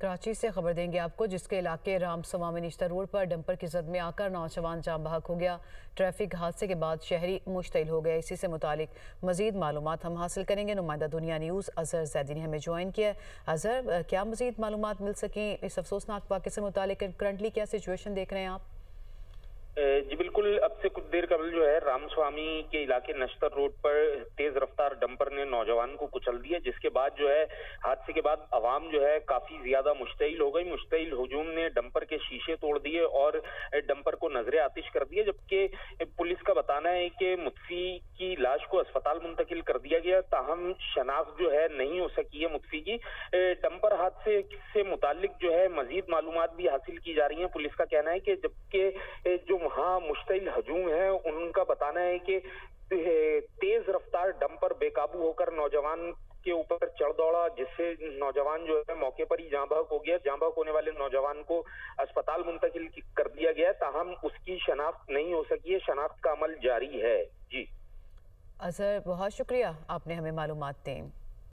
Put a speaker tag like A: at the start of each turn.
A: कराची से खबर देंगे आपको, जिसके इलाके रामसवा में निश्ता रोड पर डंपर की जद में आकर नौजवान जाम बहक हो गया। ट्रैफिक हादसे के बाद शहरी मुश्तिल हो गए। इसी से मुतालिक मजीद मालूमात हम हासिल करेंगे। नुमाइंदा दुनिया न्यूज़ अजहर जैदी ने हमें ज्वाइन किया। अजहर, क्या मजीद मालूमात मिल सकें इस अफसोसनाक वाक़े से मुतालिक? करंटली क्या सिचुएशन देख रहे हैं आप?
B: जी बिल्कुल, अब से कुछ देर कबल जो है रामस्वामी के इलाके नश्तर रोड पर तेज रफ्तार डंपर ने नौजवान को कुचल दिया, जिसके बाद जो है हादसे के बाद आवाम जो है काफी ज्यादा मुश्तिल हो गई। मुश्तिल हुजूम ने डंपर के शीशे तोड़ दिए और डंपर को नजरे आतिश कर दिया, जबकि पुलिस का बताना है कि मुतफी की लाश को अस्पताल मुंतकिल कर दिया गया, ताहम शनाख्त जो है नहीं हो सकी है मुतफी की। डंपर हादसे से मुतालिक जो है मजीद मालूमात भी हासिल की जा रही है। पुलिस का कहना है कि जबकि जो वहां मुश्तिल हजूम है उनका बताना है कि तेज रफ्तार डंपर बेकाबू होकर नौजवान के ऊपर चढ़ दौड़ा, जिससे नौजवान जो है मौके पर ही जाँ बहक हो गया। जाँ बहक होने वाले नौजवान को अस्पताल मुंतकिल कर दिया गया, ताहम उसकी शनाख्त नहीं हो सकी है। शनाख्त का अमल जारी है। जी
A: अजहर, बहुत शुक्रिया, आपने हमें मालूमात दी।